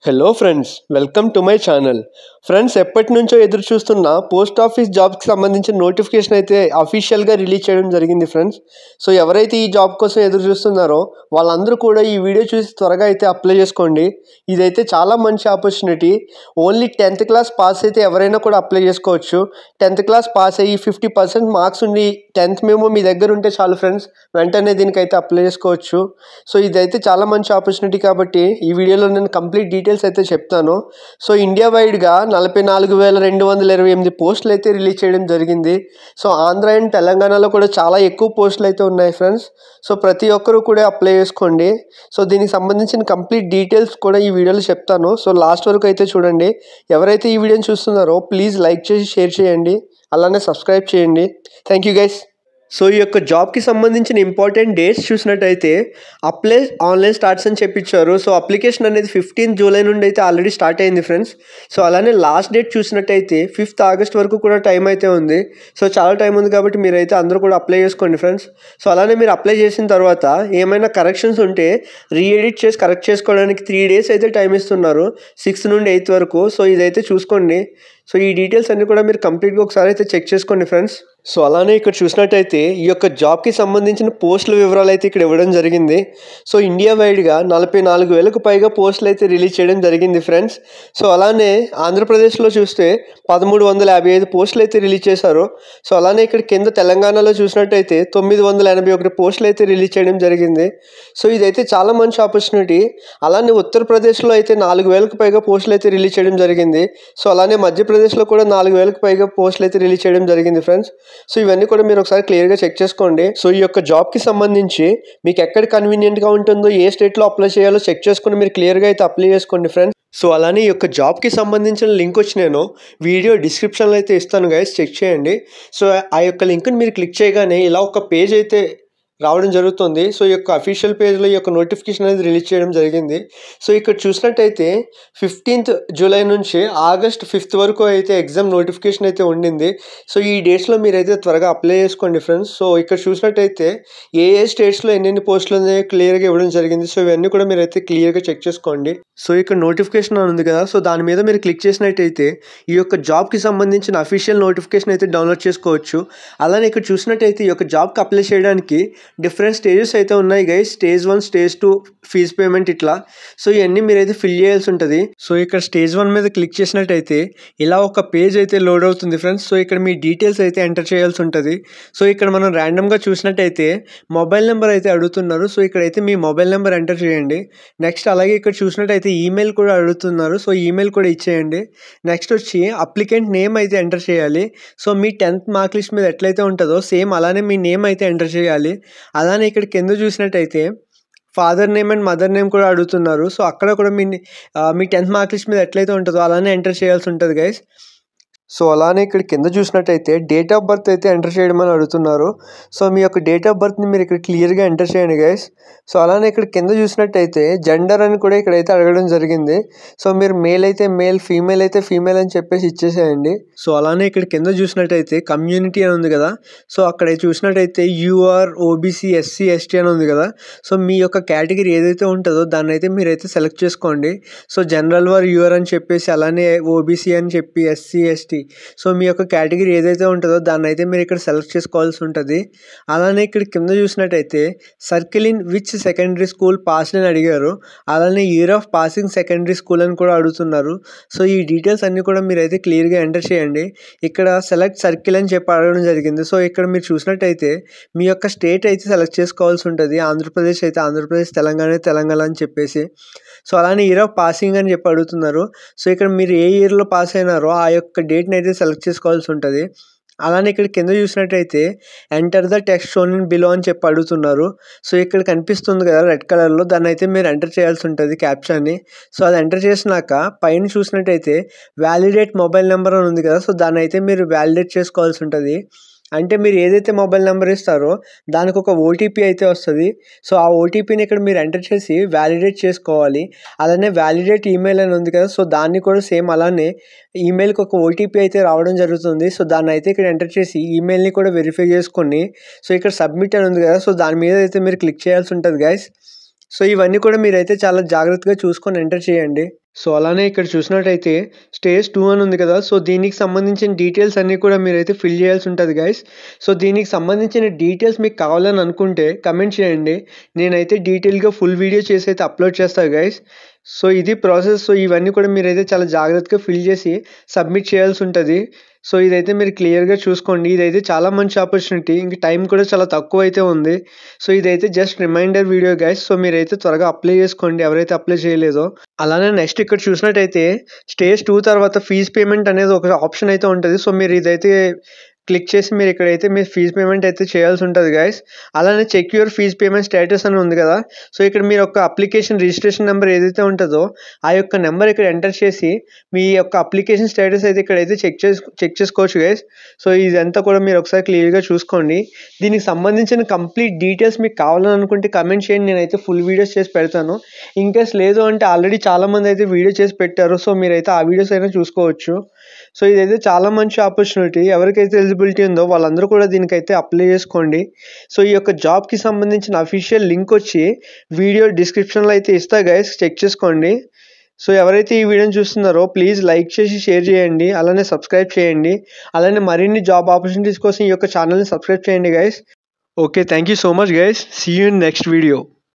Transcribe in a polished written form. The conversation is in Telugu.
Hello friends, welcome to my channel. Friends, ఎప్పటి నుంచో ఎదురు చూస్తున్న పోస్ట్ ఆఫీస్ జాబ్కి సంబంధించిన నోటిఫికేషన్ అయితే అఫీషియల్గా రిలీజ్ చేయడం జరిగింది ఫ్రెండ్స్. సో ఎవరైతే ఈ జాబ్ కోసం ఎదురు చూస్తున్నారో వాళ్ళందరూ కూడా ఈ వీడియో చూసి త్వరగా అయితే అప్లై చేసుకోండి. ఇదైతే చాలా మంచి opportunity. Only 10th class pass అయితే ఎవరైనా కూడా అప్లై చేసుకోవచ్చు. 10th క్లాస్ పాస్ అయ్యి 50% మార్క్స్ ఉండి 10th మేము మీ దగ్గర ఉంటే చాలు ఫ్రెండ్స్, వెంటనే దీనికైతే అప్లై చేసుకోవచ్చు. సో ఇదైతే చాలా మంచి ఆపర్చునిటీ కాబట్టి ఈ వీడియోలో నేను కంప్లీట్ డీటెయిల్స్ అయితే చెప్తాను. సో ఇండియా వైడ్గా 44,228 పోస్టులు అయితే రిలీజ్ చేయడం జరిగింది. సో ఆంధ్ర అండ్ తెలంగాణలో కూడా చాలా ఎక్కువ పోస్టులు అయితే ఉన్నాయి ఫ్రెండ్స్. సో ప్రతి ఒక్కరూ కూడా అప్లై చేసుకోండి. సో దీనికి సంబంధించిన కంప్లీట్ డీటెయిల్స్ కూడా ఈ వీడియోలో చెప్తాను. సో లాస్ట్ వరకు అయితే చూడండి. ఎవరైతే ఈ వీడియోని చూస్తున్నారో ప్లీజ్ లైక్ చేసి షేర్ చేయండి, అలానే సబ్స్క్రైబ్ చేయండి. Thank you guys. సో ఈ యొక్క జాబ్కి సంబంధించిన ఇంపార్టెంట్ డేట్స్ చూసినట్టయితే అప్లై ఆన్లైన్ స్టార్ట్స్ అని చెప్పించారు. సో అప్లికేషన్ అనేది 15 జూలై నుండి అయితే ఆల్రెడీ స్టార్ట్ అయింది ఫ్రెండ్స్. సో అలానే లాస్ట్ డేట్ చూసినట్టయితే 5th ఆగస్ట్ వరకు కూడా టైం అయితే ఉంది. సో చాలా టైం ఉంది కాబట్టి మీరైతే అందరూ కూడా అప్లై చేసుకోండి ఫ్రెండ్స్. సో అలానే మీరు అప్లై చేసిన తర్వాత ఏమైనా కరెక్షన్స్ ఉంటే రీఎడిట్ చేసి కరెక్ట్ చేసుకోవడానికి 3 days అయితే టైం ఇస్తున్నారు, 6th నుండి 8th వరకు. సో ఇదైతే చూసుకోండి. సో ఈ డీటెయిల్స్ అన్నీ కూడా మీరు కంప్లీట్గా ఒకసారి అయితే చెక్ చేసుకోండి ఫ్రెండ్స్. సో అలానే ఇక్కడ చూసినట్టయితే ఈ యొక్క జాబ్కి సంబంధించిన పోస్టుల వివరాలు అయితే ఇక్కడ ఇవ్వడం జరిగింది. సో ఇండియా వైడ్గా 44,000కు పైగా పోస్టులు అయితే రిలీజ్ చేయడం జరిగింది ఫ్రెండ్స్. సో అలానే ఆంధ్రప్రదేశ్లో చూస్తే 1,355 పోస్టులు అయితే రిలీజ్ చేశారు. సో అలానే ఇక్కడ కింద తెలంగాణలో చూసినట్టయితే 981 పోస్టులు అయితే రిలీజ్ చేయడం జరిగింది. సో ఇదైతే చాలా మంచి ఆపర్చునిటీ. అలానే ఉత్తరప్రదేశ్లో అయితే 4,000కు పైగా పోస్టులు అయితే రిలీజ్ చేయడం జరిగింది. సో అలానే మధ్యప్రదేశ్లో కూడా 4,000కు పైగా పోస్టులు అయితే రిలీజ్ చేయడం జరిగింది ఫ్రెండ్స్. సో ఇవన్నీ కూడా మీరు ఒకసారి క్లియర్గా చెక్ చేసుకోండి. సో ఈ యొక్క జాబ్కి సంబంధించి మీకు ఎక్కడ కన్వీనియంట్గా ఉంటుందో, ఏ స్టేట్లో అప్లై చేయాలో చెక్ చేసుకుని మీరు క్లియర్గా అయితే అప్లై చేసుకోండి ఫ్రెండ్స్. సో అలానే ఈ యొక్క జాబ్కి సంబంధించిన లింక్ వచ్చి నేను వీడియో డిస్క్రిప్షన్లో అయితే ఇస్తాను గైస్, చెక్ చేయండి. సో ఆ యొక్క లింక్ని మీరు క్లిక్ చేయగానే ఇలా ఒక పేజ్ అయితే రావడం జరుగుతుంది. సో ఈ యొక్క అఫీషియల్ పేజ్లో ఈ యొక్క నోటిఫికేషన్ అనేది రిలీజ్ చేయడం జరిగింది. సో ఇక్కడ చూసినట్టయితే 15th జూలై నుంచి ఆగస్ట్ 5th వరకు అయితే ఎగ్జామ్ నోటిఫికేషన్ అయితే ఉండింది. సో ఈ డేట్స్లో మీరైతే త్వరగా అప్లై చేసుకోండి ఫ్రెండ్స్. సో ఇక్కడ చూసినట్టయితే ఏ స్టేట్స్లో ఎన్ని పోస్టులు అనేవి క్లియర్గా ఇవ్వడం జరిగింది. సో ఇవన్నీ కూడా మీరైతే క్లియర్గా చెక్ చేసుకోండి. సో ఇక్కడ నోటిఫికేషన్ అని ఉంది కదా, సో దాని మీద మీరు క్లిక్ చేసినట్టయితే ఈ యొక్క జాబ్కి సంబంధించిన అఫీషియల్ నోటిఫికేషన్ అయితే డౌన్లోడ్ చేసుకోవచ్చు. అలానే ఇక్కడ చూసినట్టయితే ఈ యొక్క జాబ్కి అప్లై చేయడానికి డిఫరెంట్ స్టేజెస్ అయితే ఉన్నాయి guys. Stage 1, stage 2 fees payment ఇట్లా. సో ఇవన్నీ మీరైతే ఫిల్ చేయాల్సి ఉంటుంది. సో ఇక్కడ స్టేజ్ 1 మీద క్లిక్ చేసినట్టయితే ఇలా ఒక పేజ్ అయితే లోడ్ అవుతుంది ఫ్రెండ్స్. సో ఇక్కడ మీ డీటెయిల్స్ అయితే ఎంటర్ చేయాల్సి ఉంటుంది. సో ఇక్కడ మనం ర్యాండమ్గా చూసినట్టయితే మొబైల్ నెంబర్ అయితే అడుగుతున్నారు. సో ఇక్కడైతే మీ మొబైల్ నెంబర్ ఎంటర్ చేయండి. నెక్స్ట్ అలాగే ఇక్కడ చూసినట్టయితే ఈమెయిల్ కూడా అడుగుతున్నారు. సో ఈమెయిల్ కూడా ఇచ్చేయండి. నెక్స్ట్ వచ్చి అప్లికెంట్ నేమ్ అయితే ఎంటర్ చేయాలి. సో మీ 10th మార్క్ లిస్ట్ మీద ఎట్లయితే ఉంటుందో సేమ్ అలానే మీ నేమ్ అయితే ఎంటర్ చేయాలి. అలానే ఇక్కడ కింద చూసినట్టయితే father name and mother name కూడా అడుగుతున్నారు. సో అక్కడ కూడా మీ 10th మార్క్ లిస్ట్ మీద ఎట్లయితే ఉంటుందో అలానే ఎంటర్ చేయాల్సి ఉంటుంది గైస్. సో అలానే ఇక్కడ కింద చూసినట్టయితే డేట్ ఆఫ్ బర్త్ అయితే ఎంటర్ చేయడం అని అడుగుతున్నారు. సో మీ యొక్క డేట్ ఆఫ్ బర్త్ని మీరు ఇక్కడ క్లియర్గా ఎంటర్ చేయండి గైస్. సో అలానే ఇక్కడ కింద చూసినట్టయితే జెండర్ అని కూడా ఇక్కడైతే అడగడం జరిగింది. సో మీరు మేల్ అయితే మేల్, ఫీమేల్ అయితే ఫీమేల్ అని చెప్పేసి ఇచ్చేసేయండి. సో అలానే ఇక్కడ కింద చూసినట్టయితే కమ్యూనిటీ అని ఉంది కదా, సో అక్కడ చూసినట్టయితే యూఆర్, ఓబీసీ, ఎస్సీ, ఎస్టీ అని ఉంది కదా. సో మీ యొక్క కేటగిరీ ఏదైతే ఉంటుందో దాన్ని అయితే మీరైతే సెలెక్ట్ చేసుకోండి. సో జనరల్ వార్ యూఆర్ అని చెప్పేసి, అలానే ఓబీసీ అని చెప్పి, ఎస్సీ, ఎస్టీ. సో మీ యొక్క కేటగిరీ ఏదైతే ఉంటుందో దాన్ని అయితే మీరు ఇక్కడ సెలెక్ట్ చేసుకోవాల్సి ఉంటుంది. అలానే ఇక్కడ కింద చూసినట్టయితే circle in which secondary school passed అని అడిగారు. అలానే year of passing secondary school అని కూడా అడుగుతున్నారు. సో ఈ డీటెయిల్స్ అన్నీ కూడా మీరైతే క్లియర్గా ఎంటర్ చేయండి. ఇక్కడ సెలెక్ట్ సర్కిల్ అని చెప్పి అడగడం జరిగింది. సో ఇక్కడ మీరు చూసినట్టయితే మీ యొక్క స్టేట్ అయితే సెలెక్ట్ చేసుకోవాల్సి ఉంటుంది. ఆంధ్రప్రదేశ్ అయితే ఆంధ్రప్రదేశ్, తెలంగాణ అని చెప్పేసి. సో అలానే ఇయర్ ఆఫ్ పాసింగ్ అని చెప్పి అడుగుతున్నారు. సో ఇక్కడ మీరు ఏ ఇయర్లో పాస్ అయినారో ఆ యొక్క డేట్ని అయితే సెలెక్ట్ చేసుకోవాల్సి ఉంటుంది. అలానే ఇక్కడ కింద చూసినట్టయితే enter the text shown in below అని చెప్పి అడుగుతున్నారు. సో ఇక్కడ కనిపిస్తుంది కదా రెడ్ కలర్లో, దాన్ని అయితే మీరు ఎంటర్ చేయాల్సి ఉంటుంది క్యాప్షన్ని. సో అది ఎంటర్ చేసినాక పైన చూసినట్టయితే వ్యాలిడేట్ మొబైల్ నెంబర్ అని ఉంది కదా, సో దాన్ని అయితే మీరు వ్యాలిడేట్ చేసుకోవాల్సి ఉంటుంది. అంటే మీరు ఏదైతే మొబైల్ నెంబర్ ఇస్తారో దానికి ఒక ఓటీపీ అయితే వస్తుంది. సో ఆ ఓటీపీని ఇక్కడ మీరు ఎంటర్ చేసి వ్యాలిడేట్ చేసుకోవాలి. అలానే వ్యాలిడేట్ ఈమెయిల్ అని ఉంది కదా, సో దాన్ని కూడా సేమ్ అలానే ఈమెయిల్కి ఒక ఓటీపీ అయితే రావడం జరుగుతుంది. సో దాన్ని అయితే ఇక్కడ ఎంటర్ చేసి ఈమెయిల్ని కూడా వెరిఫై చేసుకొని సో ఇక్కడ సబ్మిట్ అని ఉంది కదా, సో దాని మీద అయితే మీరు క్లిక్ చేయాల్సి ఉంటుంది గైస్. సో ఇవన్నీ కూడా మీరైతే చాలా జాగ్రత్తగా చూసుకొని ఎంటర్ చేయండి. సో అలానే ఇక్కడ చూసినట్టయితే స్టేజ్ 2 అని ఉంది కదా, సో దీనికి సంబంధించిన డీటెయిల్స్ అన్నీ కూడా మీరైతే ఫిల్ చేయాల్సి ఉంటుంది గైస్. సో దీనికి సంబంధించిన డీటెయిల్స్ మీకు కావాలని అనుకుంటే కమెంట్ చేయండి, నేనైతే డీటెయిల్గా ఫుల్ వీడియో చేసి అయితే అప్లోడ్ చేస్తాను గైస్. సో ఇది ప్రాసెస్. సో ఇవన్నీ కూడా మీరైతే చాలా జాగ్రత్తగా ఫిల్ చేసి సబ్మిట్ చేయాల్సి ఉంటుంది. సో ఇదైతే మీరు క్లియర్గా చూసుకోండి. ఇదైతే చాలా మంచి ఆపర్చునిటీ, ఇంక టైం కూడా చాలా తక్కువ అయితే ఉంది. సో ఇదైతే just reminder video guys. So మీరైతే త్వరగా అప్లై చేసుకోండి ఎవరైతే అప్లై చేయలేదో. అలానే నెక్స్ట్ ఇక్కడ చూసినట్టయితే స్టేజ్ 2 తర్వాత ఫీజ్ పేమెంట్ అనేది ఒక ఆప్షన్ అయితే ఉంటుంది. సో మీరు ఇదైతే క్లిక్ చేసి మీరు ఇక్కడైతే మీ ఫీజ్ పేమెంట్ అయితే చేయాల్సి ఉంటుంది గైస్. అలానే check your fees payment status అని ఉంది కదా, సో ఇక్కడ మీరు ఒక అప్లికేషన్ రిజిస్ట్రేషన్ నెంబర్ ఏదైతే ఉంటుందో ఆ యొక్క నెంబర్ ఇక్కడ ఎంటర్ చేసి మీ యొక్క అప్లికేషన్ స్టేటస్ అయితే ఇక్కడైతే చెక్ చేసుకోవచ్చు గైస్. సో ఇదంతా కూడా మీరు ఒకసారి క్లియర్గా చూసుకోండి. దీనికి సంబంధించిన కంప్లీట్ డీటెయిల్స్ మీకు కావాలని అనుకుంటే కమెంట్ చేయండి, నేనైతే ఫుల్ వీడియోస్ చేసి పెడతాను. ఇన్కేస్ లేదు అంటే ఆల్రెడీ చాలామంది అయితే వీడియో చేసి పెట్టారు, సో మీరైతే ఆ వీడియోస్ అయినా చూసుకోవచ్చు. సో ఇదైతే చాలా మంచి ఆపర్చునిటీ, ఎవరికైతే ఎలిజిబిలిటీ ఉందో వాళ్ళందరూ కూడా దీనికైతే అప్లై చేసుకోండి. సో ఈ యొక్క జాబ్కి సంబంధించిన అఫీషియల్ లింక్ వచ్చి వీడియో డిస్క్రిప్షన్లో అయితే ఇస్తా గైస్, చెక్ చేసుకోండి. సో ఎవరైతే ఈ వీడియోని చూస్తున్నారో ప్లీజ్ లైక్ చేసి షేర్ చేయండి, అలానే సబ్స్క్రైబ్ చేయండి. అలానే మరిన్ని జాబ్ ఆపర్చునిటీస్ కోసం ఈ యొక్క ఛానల్ని సబ్స్క్రైబ్ చేయండి guys. Okay, thank you so much guys, see you in next video.